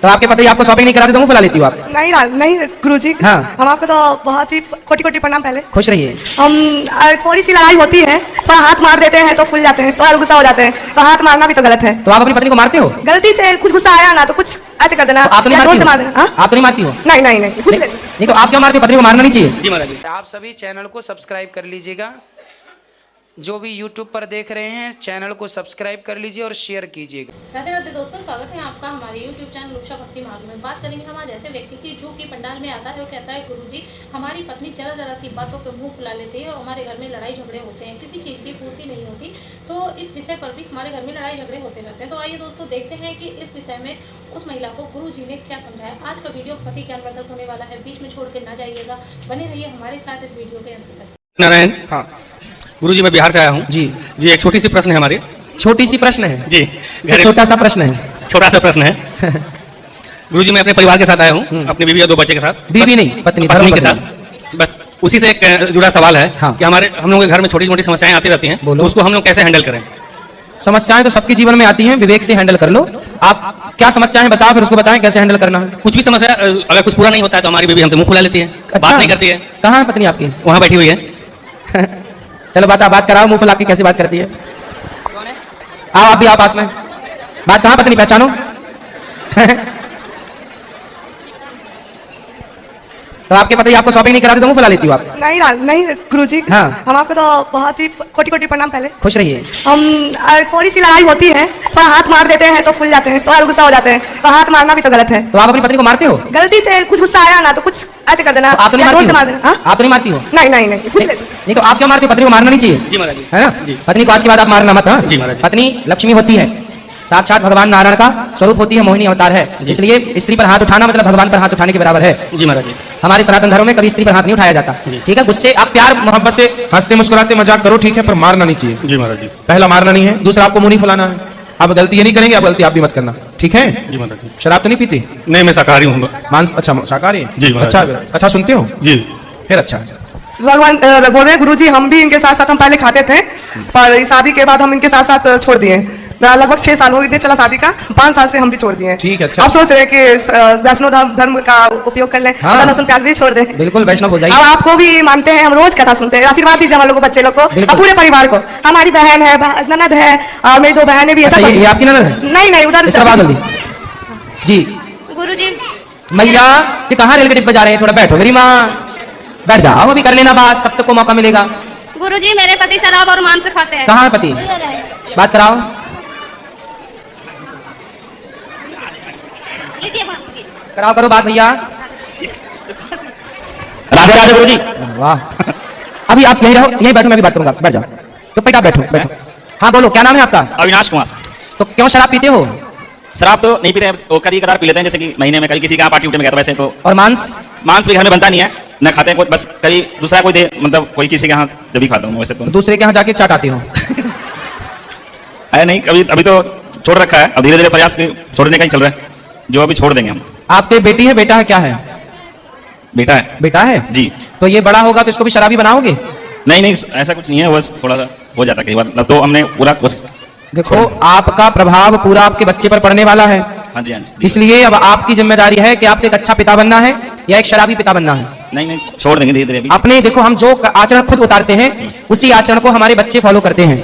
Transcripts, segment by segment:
तो आपके पति आपको शॉपिंग नहीं कराते तो मुंह फुला लेती हो आप? नहीं नहीं गुरुजी, हाँ। हम आपको तो बहुत ही कोटि कोटि प्रणाम। पहले खुश रहिए। हम थोड़ी सी लड़ाई होती है, थोड़ा हाथ मार देते हैं तो फूल जाते हैं, थोड़ा गुस्सा हो जाते हैं, तो हाथ मारना भी तो गलत है। तो आप अपनी पत्नी को मारते हो? गलती से कुछ गुस्सा आया ना तो कुछ ऐसे कर देना। तो आप तो नहीं या मारती जोर से हो? मार देना। हाँ? आप तो नहीं मारती हो? नहीं नहीं नहीं, पूछ लेते। नहीं तो आप क्या मारते हो? पत्नी को मारना नहीं चाहिए। जी महाराज जी। आप सभी चैनल को सब्सक्राइब कर लीजिएगा। जो भी YouTube पर देख रहे हैं चैनल को सब्सक्राइब कर लीजिए और शेयर कीजिएगा। राधे राधे दोस्तों, स्वागत है आपका हमारे YouTube चैनल उषा भक्ति मार्ग में। बात करेंगे हम आज ऐसे व्यक्ति की जो कि पंडाल में आता है, वो कहता है गुरुजी हमारी पत्नी जरा सी बातों पे मुंह फुला लेती है और हमारे घर में लड़ाई झगड़े होते हैं, किसी चीज़ की पूर्ति नहीं होती। तो इस विषय पर भी हमारे घर में लड़ाई झगड़े होते रहते हैं। तो आइए दोस्तों देखते हैं कि इस विषय में उस महिला को गुरुजी ने क्या समझाया। आज का वीडियो पति ज्ञान वर्धक होने वाला है, बीच में छोड़ के ना जाइएगा, बने रहिए हमारे साथ इस वीडियो के अंत तक। नारायण। हाँ गुरुजी, मैं बिहार से आया हूँ। जी जी, एक छोटी सी प्रश्न है हमारी। छोटी सी प्रश्न है जी, छोटा सा प्रश्न है। छोटा सा प्रश्न है। गुरुजी, मैं अपने परिवार के साथ आया हूँ, अपनी बीवी और 2 बच्चे के साथ। बीवी नहीं, पत्नी के साथ। बस उसी से एक जुड़ा सवाल है। हाँ। कि हम लोगों के घर में छोटी मोटी समस्याएं आती रहती हैं, तो उसको हम लोग कैसे हैंडल करें? समस्याएं तो सबके जीवन में आती हैं, विवेक से हैंडल कर लो। आप क्या समस्याएं बताओ, फिर उसको बताएं कैसे हैंडल करना है। कुछ भी समस्या अगर कुछ पूरा नहीं होता है तो हमारी बीवी हमसे मुंह फुला लेती है। बात नहीं करती है। कहाँ है पत्नी आपकी? वहाँ बैठी हुई है। चलो बात कराओ, मुंह फुला के कैसे बात करती है। आओ आप भी आओ पास में। बात कहाँ पत्नी, पहचानो। तो आपके पति आपको शॉपिंग नहीं कराते तो मुंह फुला लेती हो आप? नहीं नहीं गुरुजी, हाँ। हम आपको तो बहुत ही कोटि कोटि प्रणाम। पहले खुश रहिए। हम थोड़ी सी लड़ाई होती है, थोड़ा हाथ मार देते हैं तो फूल जाते हैं, थोड़ा गुस्सा हो जाते हैं, तो हाथ मारना भी तो गलत है। तो आप अपनी पत्नी को मारते हो? गलती से कुछ गुस्सा आया ना तो कुछ ऐसे कर देना। तो आप तो नहीं या जोर मारती से हो? मार देना। हाँ? आप तो नहीं मारती हो? नहीं नहीं नहीं, पूछ लेते। नहीं तो आप क्या मारते हो? पत्नी को मारना नहीं चाहिए। जी महाराज जी। है ना जी। पत्नी को आज के बाद आप मारना मत। हाँ जी महाराज जी। पत्नी लक्ष्मी होती है, साक्षात भगवान नारायण का स्वरूप होती है, मोहिनी अवतार है। इसलिए स्त्री पर हाथ उठाना मतलब भगवान पर हाथ उठाने के बराबर है। जी महाराज जी। हमारे सनातन धर्म में कभी स्त्री पर हाथ नहीं उठाया जाता। ठीक है, गुस्से आप प्यार मोहब्बत से हंसते मुस्कुराते मजाक करो, ठीक है, पर मारना नहीं चाहिए। जी महाराज जी। पहला मारना नहीं है, दूसरा आपको मुंह नहीं फुलाना है। आप गलती ये नहीं करेंगे, आप गलती आप भी मत करना, ठीक है। जी महाराज जी। शराब तो नहीं पीती? नहीं, मैं शाकाहारी हूँ। मांस? अच्छा शाकाहारी है। जी महाराज। अच्छा सुनते हो जी। फिर अच्छा। भगवान बोल रहे हैं गुरुजी, हम भी इनके साथ साथ हम पहले खाते थे, पर शादी के बाद हम इनके साथ साथ छोड़ दिए। लगभग 6 साल हो गए चला शादी का, 5 साल से हम भी छोड़ दिए। ठीक है, अच्छा। आप सोच रहे हैं कि वैष्णव धर्म का उपयोग कर लें, हाँ। लहसुन प्याज भी छोड़ दें। बिल्कुल वैष्णव हो जाइए। अब आपको भी मानते हैं, हम रोज कथा सुनते हैं। आशीर्वाद दीजिए हम लोग को, बच्चे लोग को और पूरे परिवार को। हमारी बहन है, ननद है, और मेरी 2 बहनें भी। अच्छा, ये आपकी ननद है? नहीं नहीं, उधर जल्दी। जी गुरुजी, मैया ये कहाँ रेल के डिब्बे जा रहे हैं? थोड़ा बैठो मेरी माँ, बैठ जाओ, अभी कर लेना बात, सब तक को मौका मिलेगा। गुरुजी मेरे पति शराब और मांस खाते हैं। कहाँ है पति? बात कराओ। कराओ करो बात भैया। राधे राधे गुरुजी। वाह। अभी आप यहीं रहो, यहीं बैठो, मैं भी बात करूंगा आपसे। बैठ जाओ तो बेटा, बैठो। हाँ बोलो, क्या नाम है आपका? अविनाश कुमार। तो क्यों शराब पीते हो? शराब तो नहीं पीते हैं, वो कभी कदार पी लेते हैं, जैसे कि महीने में कभी किसी का पार्टी उठे में गया था। वैसे तो और मांस? मांस भी घर में बनता नहीं है, न खाते हैं कोई, बस कभी दूसरा कोई दे, मतलब कोई किसी के यहाँ जब भी खाता हूँ। वैसे तो दूसरे के यहाँ जाके चाट आते हो? है नहीं, कभी अभी तो छोड़ रखा है, अब धीरे धीरे प्रयास छोड़ने का ही चल रहा है, जो अभी छोड़ देंगे हम। आपके बेटी है बेटा है, क्या है? बेटा है। बेटा है जी। तो ये बड़ा होगा तो इसको भी शराबी बनाओगे? नहीं, ऐसा कुछ नहीं है, बस थोड़ा सा हो जाता है कई बार, तो हमने पूरा बस। देखो आपका प्रभाव पूरा आपके बच्चे पर पड़ने वाला है। हाँ जी, हाँ जी। इसलिए अब आपकी जिम्मेदारी है कि आपको एक अच्छा पिता बनना है या एक शराबी पिता बनना है। नहीं, छोड़ देंगे धीरे धीरे। अपने देखो, हम जो आचरण खुद उतारते हैं उसी आचरण को हमारे बच्चे फॉलो करते हैं,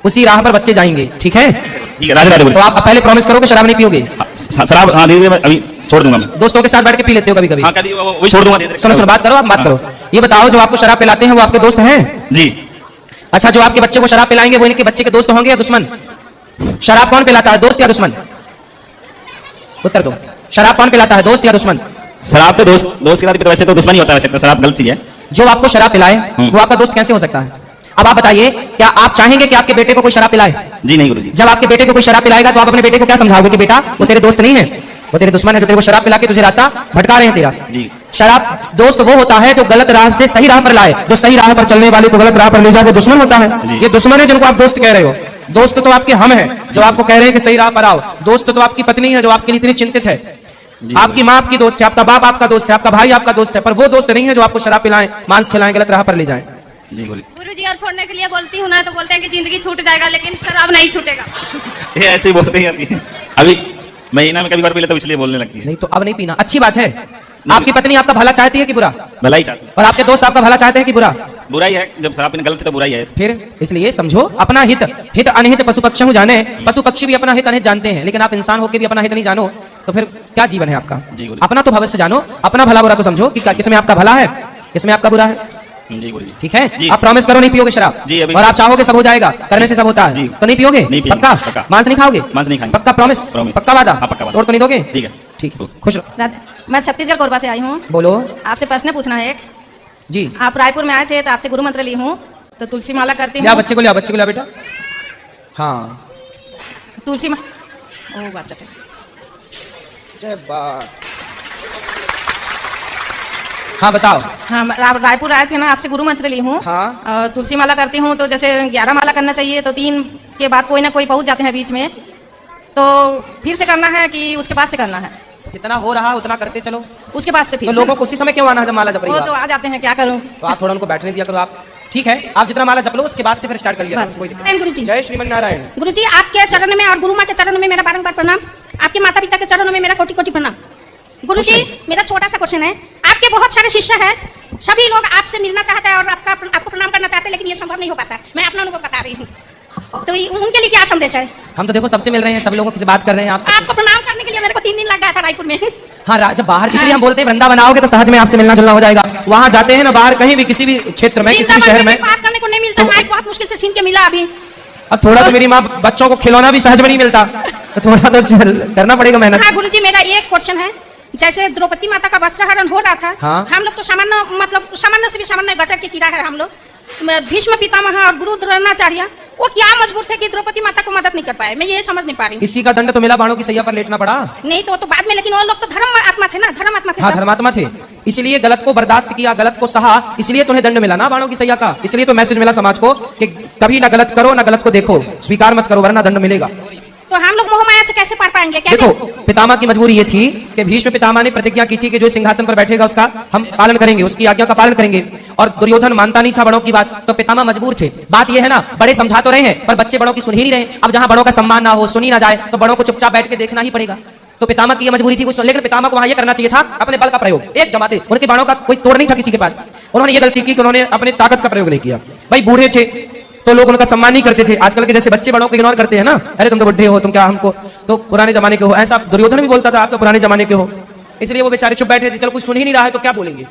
उसी राह पर बच्चे जाएंगे, ठीक है। ठीक है, राधे राधे। तो आप पहले प्रॉमिस करो कि शराब नहीं पियोगे। शराब हाँ धीरे धीरे अभी छोड़ दूंगा मैं। दोस्तों के साथ बैठ के पी लेते हो कभी कभी? हाँ, कभी वही छोड़ दूंगा धीरे धीरे। सुनो बात करो, आप बात करो। ये बताओ, जो आपको शराब पिलाते हैं वो आपके दोस्त हैं? जी। अच्छा, जो आपके बच्चे को शराब पिलाएंगे वो इनके बच्चे के दोस्त होंगे या दुश्मन? शराब कौन पिलाता है, दोस्त या दुश्मन? उत्तर दो। शराब कौन पिलाता है, दोस्त या दुश्मन? शराब तो दोस्त के साथ, वैसे तो दुश्मन ही होता है, वैसे तो शराब गलत चीज है। जो आपको शराब पिलाए वो आपका दोस्त कैसे हो सकता है? अब आप बताइए, क्या आप चाहेंगे कि आपके बेटे को कोई शराब पिलाए? जी नहीं गुरुजी। जब आपके बेटे को कोई शराब पिलाएगा तो आप अपने बेटे को क्या समझाओगे कि बेटा वो तेरे दोस्त नहीं है, वो तेरे दुश्मन है, जो तेरे को शराब पिला के तुझे रास्ता भटका रहे हैं तेरा। जी। शराब दोस्त वो होता है जो गलत राह से सही राह पर लाए, जो सही राह पर चलने वाले को गलत राह पर ले जाए, वो दुश्मन होता है। ये दुश्मन है जिनको आप दोस्त कह रहे हो। दोस्त तो आपके हम हैं जो आपको कह रहे हैं कि सही राह पर आओ। दोस्त तो आपकी पत्नी है जो आपके लिए इतनी चिंतित है। आपकी माँ आपकी दोस्त है, आपका बाप आपका दोस्त है, आपका भाई आपका दोस्त है, पर वो दोस्त नहीं है जो आपको शराब पिलाएं, मांस खिलाएं, गलत राह पर ले जाएं। गुरुजी और छोड़ने के लिए बोलती हूँ ना तो बोलते हैं कि जिंदगी छूट जाएगा, लेकिन शराब नहीं छूटेगा। ये ऐसे ही बोलते हैं अभी महीना में कभी बार पी लेता हूँ इसलिए बोलने लगती है। नहीं तो अब नहीं पीना, अच्छी बात है। आपकी पत्नी आपका भला चाहती है कि बुरा? भला ही चाहती है। और आपके दोस्त आपका भला चाहते हैं कि बुरा? बुराई है, जब शराब पीने गलत है तो बुराई है। फिर इसलिए समझो, अपना हित हित अनहित पशु पक्षी जाने। पशु पक्षी भी अपना हित अनहित जानते हैं, लेकिन आप इंसान होकर भी अपना हित नहीं जानो तो फिर क्या जीवन है आपका? जी गुरु। अपना तो भविष्य जानो, अपना भला बुरा तो समझो कि किसमें आपका भला है, किसमें आपका बुरा है। जी गुरु जी। ठीक है, जी। आप प्रॉमिस करो नहीं पियोगे शराब। जी, अभी- और आप चाहोगे सब हो जाएगा, करने से सब होता है। जी। तो नहीं पियोगे? नहीं पिएंगे, पक्का? पक्का। मांस नहीं खाओगे? मांस नहीं खाएंगे। पक्का प्रॉमिस? प्रॉमिस। पक्का वादा? हाँ, पक्का वादा। तोड़ तो नहीं दोगे? ठीक है। ठीक है, खुश रहो। मैं छत्तीसगढ़ कोरबा से आई हूँ। बोलो आपसे प्रश्न पूछना है एक। जी। आप रायपुर में आए थे तो आपसे गुरु मंत्र ली हूँ, तो तुलसी माला करती लिया हूँ। बच्चे को, लिया बच्चे को, लिया बेटा। हाँ, तुलसी मा ओ बात है। जय बात। हाँ बताओ। हाँ, रायपुर आए थे ना, आपसे गुरु मंत्र ली हूँ। हाँ। और तुलसी माला करती हूँ तो जैसे 11 माला करना चाहिए, तो 3 के बाद कोई ना कोई पहुँच जाते हैं बीच में, तो फिर से करना है कि उसके बाद से करना है? जितना हो रहा उतना करते चलो। उसके बाद से तो फिर लोगों को उसी समय क्यों आना है जब माला जप रही वो हो तो आप? आ जाते हैं, क्या करूँ? तो आप थोड़ा उनको बैठने दिया करो। आप ठीक है, आप जितना माला जप लो उसके बाद से फिर स्टार्ट कर लिया बस। करो। गुरु जी, जय श्रीमन नारायण। गुरु जी, आपके चरणों में और गुरु माँ के चरणों में मेरा बारंबार प्रणाम। आपके माता पिता के चरणों में मेरा कोटि कोटि प्रणाम। गुरु जी, मेरा छोटा सा क्वेश्चन है। आपके बहुत सारे शिष्य हैं, सभी लोग आपसे मिलना चाहते हैं और आपको प्रणाम करना चाहते हैं, लेकिन ये संभव नहीं हो पाता। मैं अपना अनुभव बता रही हूँ, तो उनके लिए क्या संदेश है? हम तो देखो सबसे मिल रहे हैं, सब लोगों से बात कर रहे हैं आप आपको प्रणाम करने के लिए मेरे को 3 दिन लग गया था रायपुर में। हाँ, जब बाहर इसलिए हम बोलते हैं वृंदावन आओगे तो सहज में आपसे मिलना जुलना हो जाएगा। वहाँ जाते हैं ना बाहर कहीं भी किसी भी क्षेत्र में, किसी भी शहर में, बात करने को नहीं मिलता। माइक बहुत मुश्किल से छीन के मिला अभी। अब थोड़ा तो मेरी माँ बच्चों को खिलौना भी सहज में नहीं मिलता, तो थोड़ा तो करना पड़ेगा मेहनत। हाँ गुरु जी, मेरा एक क्वेश्चन है। जैसे द्रौपदी माता का वस्त्रहरण हो रहा था, हाँ। हम लोग तो सामान्य, मतलब सामान्य से भी सामान्य गटर के कीड़ा है हम लोग। भीष्म पितामह और गुरु द्रोणाचार्य, वो क्या मजबूर थे कि द्रौपदी माता को मदद नहीं कर पाए? मैं ये समझ नहीं पा रही हूँ। इसी का दंड तो मिला, बाणों की सैया पर लेटना पड़ा। नहीं तो वो तो बाद में, लेकिन वो लोग तो धर्म आत्मा थे ना, धर्म आत्मा थे हाँ, सब। धर्मात्मा थे, इसलिए गलत को बर्दाश्त किया, गलत को सहा, इसलिए तुम्हें दंड मिला ना बाणों की सैया का। इसलिए तो मैसेज मिला समाज को कि कभी ना गलत करो ना गलत को देखो, स्वीकार मत करो वरना दंड मिलेगा। तो हम लोग मोह माया से कैसे पार पाएंगे? कैसे? देखो, पितामह की मजबूरी ये थी कि भीष्म पितामह ने प्रतिज्ञा की थी कि जो सिंहासन पर बैठेगा उसका हम पालन करेंगे, उसकी आज्ञा का पालन करेंगे, और दुर्योधन मानता नहीं था बड़ों की बात, तो पितामह मजबूर थे। बात ये है ना, बड़े समझा तो रहे हैं पर बच्चे बड़ों की सुन ही नहीं रहे। अब जहां बड़ों का सम्मान ना हो, सुनी ना जाए, तो बड़ों को चुपचाप बैठ के देखना ही पड़ेगा। तो पितामह की ये मजबूरी थी कुछ, लेकिन पितामह को वहां ये करना चाहिए था अपने बल का प्रयोग। एक जमाते, उनके बाणों का कोई तोड़ नहीं था किसी के पास। उन्होंने ये गलती की कि उन्होंने अपनी ताकत का प्रयोग नहीं किया। भाई बूढ़े थे तो लोग उनका सम्मान नहीं करते थे। आजकल के जैसे बच्चे बड़ों को इग्नोर करते हैं ना, अरे तुम तो बुढ़े हो, तुम क्या हमको, तो पुराने जमाने के हो, ऐसा दुर्योधन भी बोलता था आप तो पुराने जमाने के हो। इसलिए वो बेचारे चुप बैठे थे, चलो कुछ सुन ही नहीं रहा है तो क्या बोलेंगे,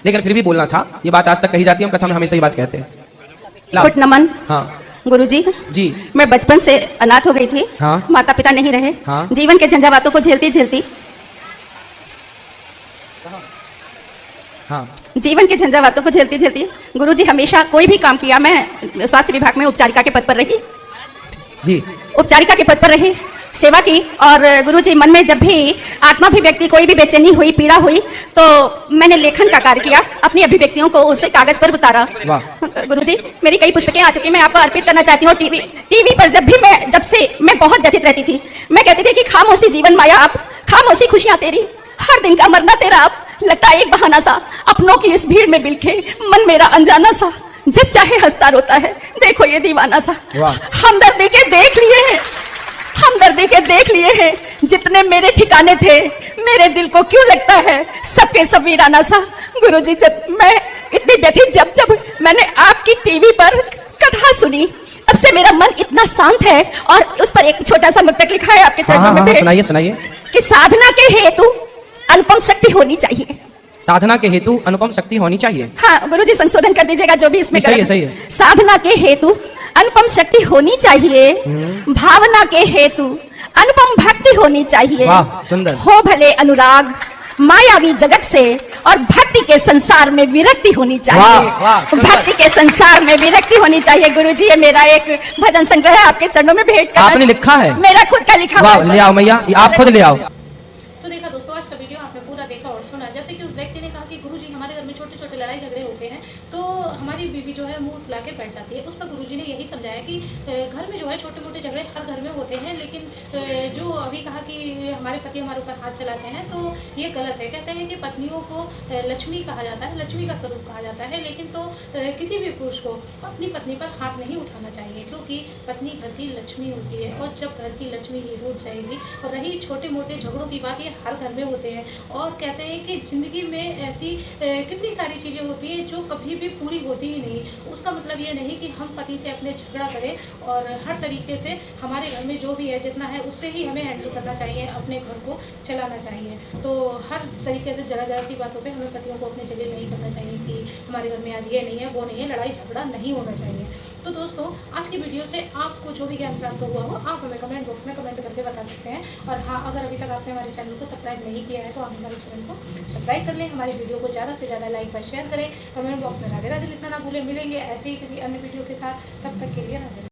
लेकिन फिर भी बोलना था। ये बात आज तक कही जाती है, हम कथा में हमेशा ये बात कहते हैं। लाओ। गुड नमन। हाँ गुरुजी, जी। मैं बचपन से अनाथ हो गई थी। हाँ। माता पिता नहीं रहे। हाँ। जीवन के झंझावातों को झेलती झेलती हाँ जीवन के झंझावातों को झेलती झेलती गुरुजी हमेशा कोई भी काम किया, मैं स्वास्थ्य विभाग में उपचारिका के पद पर रही। जी। उपचारिका के पद पर रही, सेवा की। और गुरुजी मन में जब भी आत्मा अभिव्यक्ति, कोई भी बेचैनी हुई, पीड़ा हुई, तो मैंने लेखन का कार्य किया, अपनी अभिव्यक्तियों को उसे कागज पर उतारा। गुरुजी, मेरी कई पुस्तकें आ चुकी, मैं आपको अर्पित करना चाहती हूँ। टीवी पर जब से मैं बहुत व्यथित रहती थी, मैं कहती थी कि खामोशी जीवन माया आप, खामोशी खुशियां तेरी, हर दिन का मरना तेरा आप, लगता है एक बहाना सा, अपनों की इस भीड़ में बिलखे मन मेरा अनजाना सा, जब चाहे हंसता रोता है, देखो ये दीवाना सा। हमदर्दी के देख लिए हैं, हमदर्दी के देख लिए हैं, जितने मेरे ठिकाने थे, मेरे दिल को क्यों लगता है सबके सब वीराना सा। गुरुजी, जब मैं इतनी व्यथित, जब मैंने आपकी टीवी पर कथा सुनी, तब से मेरा मन इतना शांत है। और उस पर एक छोटा सा मुक्तक लिखा है आपके चरणों में भेंट, सुनाइए सुनाइए। कि साधना के हेतु अनुपम शक्ति होनी चाहिए। साधना के हेतु अनुपम शक्ति होनी चाहिए। हाँ गुरुजी, संशोधन कर दीजिएगा जो भी इसमें सही है, गलत सही है। साधना के हेतु अनुपम शक्ति होनी चाहिए, भावना के हेतु अनुपम भक्ति होनी चाहिए। वाह, सुंदर। हो भले अनुराग मायावी जगत से, और भक्ति के संसार में विरक्ति होनी चाहिए। वाह, वाह, सुंदर। भक्ति के संसार में विरक्ति होनी चाहिए। गुरुजी, ये मेरा एक भजन संग्रह है, आपके चरणों में भेंट करना। आपने लिखा है? मेरा खुद का लिखा हुआ वाह, है। ले आओ मैया, ये आप खुद ले आओ। तो देखा दोस्तों, आज का वीडियो आपने पूरा देखा और सुना। जैसे कि उस व्यक्ति ने कहा कि गुरुजी हमारे घर में छोटे छोटे लड़ाई झगड़े होते हैं, तो हमारी बीवी जो है मुंह फुला के बैठ जाती है। उस पर गुरुजी ने यही समझाया कि घर में जो है छोटे मोटे झगड़े हर घर में होते हैं, लेकिन जो अभी कहा कि हमारे पति हमारे ऊपर हाथ चलाते हैं तो ये गलत है। कहते हैं कि पत्नियों को लक्ष्मी कहा जाता है, लक्ष्मी का स्वरूप कहा जाता है, लेकिन तो किसी भी पुरुष को अपनी पत्नी पर हाथ नहीं उठाना चाहिए, क्योंकि पत्नी घर की लक्ष्मी होती है और जब घर की लक्ष्मी ही रूठ जाएगी। और रही छोटे मोटे झगड़ों की बात, ये हर घर में होते हैं। और कहते हैं कि ज़िंदगी में ऐसी कितनी सारी चीज़ें होती हैं जो कभी भी पूरी होती ही नहीं। उसका मतलब ये नहीं कि हम पति से अपने झगड़ा करें, और हर तरीके से हमारे घर में जो भी है जितना है उससे ही हमें हैंडल करना चाहिए, अपने घर को चलाना चाहिए। तो हर तरीके से जरा जरा सी बातों पे हमें पतियों को अपने जलील नहीं करना चाहिए कि हमारे घर में आज ये नहीं है वो नहीं है, लड़ाई झगड़ा नहीं होना चाहिए। तो दोस्तों, आज की वीडियो से आपको जो भी ज्ञान प्राप्त हुआ हो आप हमें कमेंट बॉक्स में कमेंट करके बता सकते हैं। और हाँ, अगर अभी तक आपने हमारे चैनल को सब्सक्राइब नहीं किया है तो आप हमारे चैनल को सब्सक्राइब कर लें, हमारी वीडियो को ज़्यादा से ज़्यादा लाइक व शेयर करें, कमेंट बॉक्स में राधे राधे लिखना ना भूलें। मिलेंगे ऐसे ही किसी अन्य वीडियो के साथ, तब तक के लिए राधे।